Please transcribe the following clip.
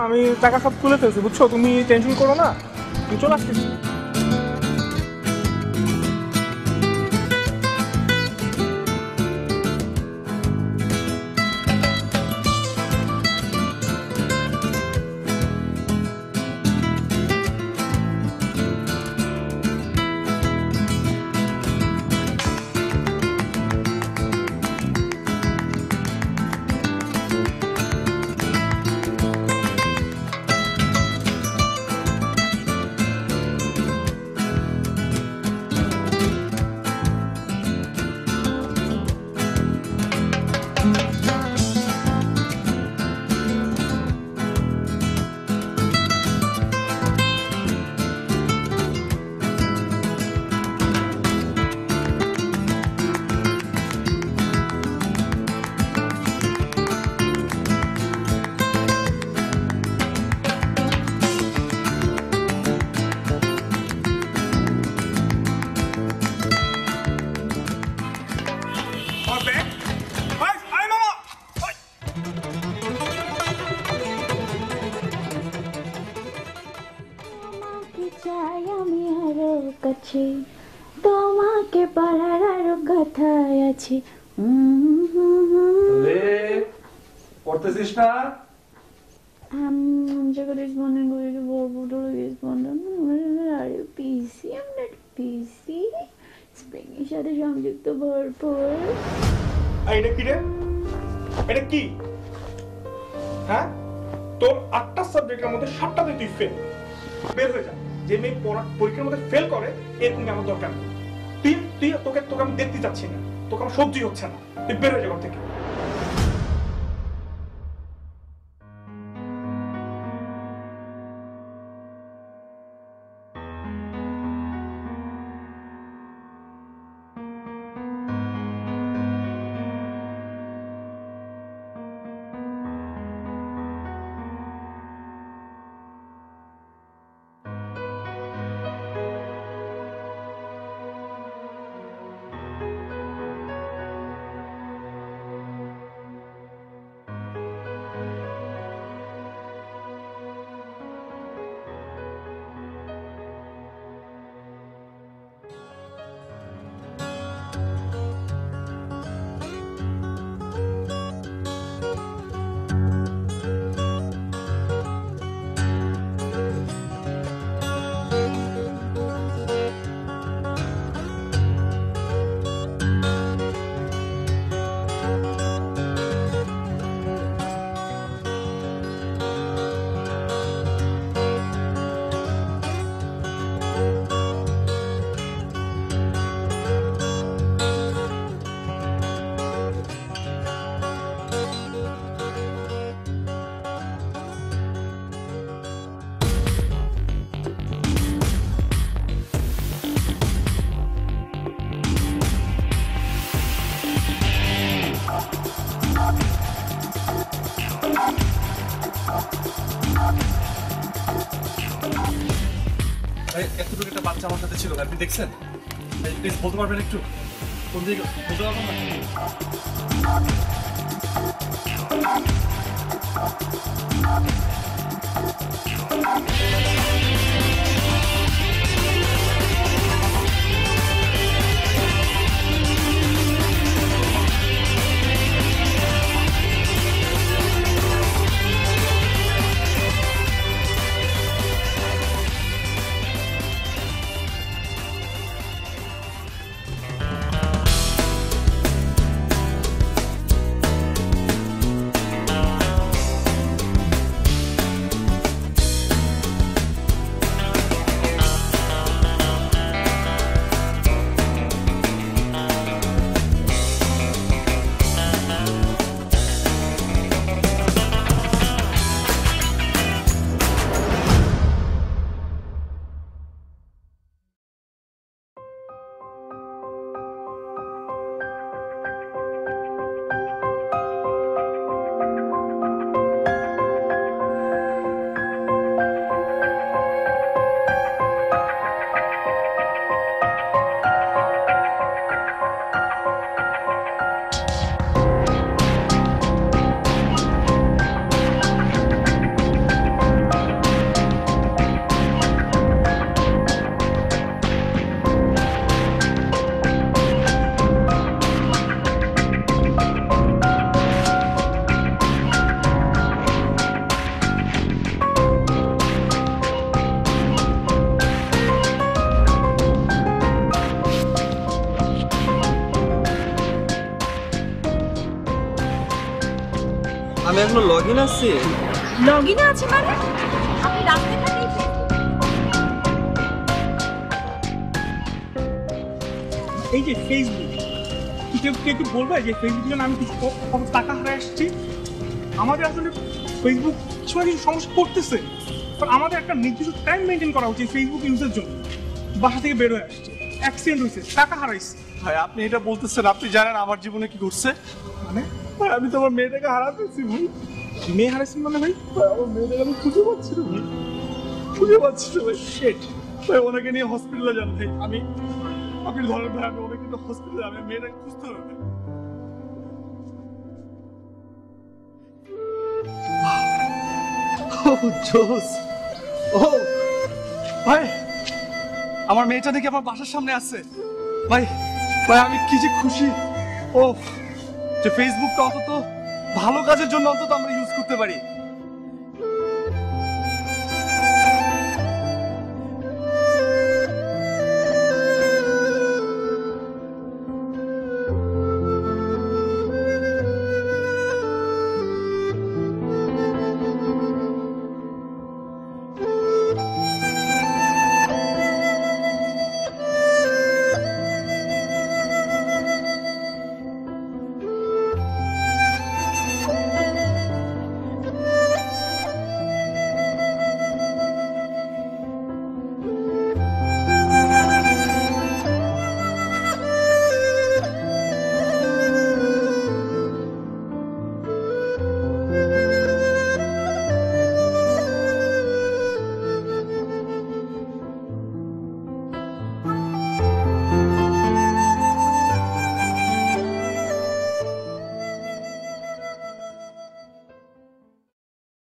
আমি টাকা সব তুলে ফেলছি, বুঝছো? তুমি টেনশন করো না, তুমি চলে আসতেছি। তোমাকে পাড়ার আরো কথায় আছে। পড়তেছিস না? I'm just responding to the verb to respond. Are you busy? I'm not busy. Spring এর সাথে সংযুক্ত ভরপুর। এটা কি রে? এটা কি? হ্যাঁ, তোর 8টা সাবজেক্টের মধ্যে 7টাতে তুই ফেল। বের হয়ে যা। যে মেয়ে পরীক্ষার মধ্যে ফেল করে এরকম আমার দরকার নেই। তোকে আমি দেখতে চাচ্ছি না, তোকে আমার সহ্যই হচ্ছে না। তুই বের হয়ে যা ঘর থেকে। এতটুকু একটা বাচ্চা আমার সাথে ছিল, আপনি দেখছেন? প্লিজ বলতে পারবেন একটু কোন দিকে? বলতে পারবেন না? আমি এখনো লগ ইন আছি। লগ ইনে আছে মানে আপনি রাখতে থাকেন এই যে ফেসবুক, কেউ কেউ বলবে যে ফেসবুকের জন্য আমি কিছু টাকা হারাই আসছি? আমাদের আসলে ফেসবুক কিছু না কিছু সমস্যা করতেছে, কারণ আমাদের একটা নির্দিষ্ট টাইম মেনটেন করা উচিত ফেসবুক ইউজের জন্য। বাসা থেকে বের হয়ে আসছে, অ্যাক্সিডেন্ট হয়েছে, টাকা হারাইছে। ভাই আপনি এটা বলতেছেন, আপনি জানেন আমার জীবনে কি ঘটছে? মানে ভাই আমি তো আমার মেয়েটাকে হারাতেছি ভাই। মেয়ে হারাইছেন মানে ভাই? ভাই, আমার মেয়েটাকে আমি খুঁজে পাচ্ছি না ভাই, খুঁজে পাচ্ছি না ভাই। শেট। ভাই ওনাকে নিয়ে হসপিটালে যান ভাই। আপনি ধরেন ভাই, আমি ওনাকে নিয়ে হসপিটালে, আমি মেয়েটাকে খুঁজতে হবে ভাই। ও জোস, ও ভাই আমার মেয়েটা দেখি আমার বাসার সামনে আছে ভাই। ভাই আমি কি যে খুশি, ও যে ফেসবুকটা অন্তত ভালো কাজের জন্য অন্তত আমরা ইউজ করতে পারি।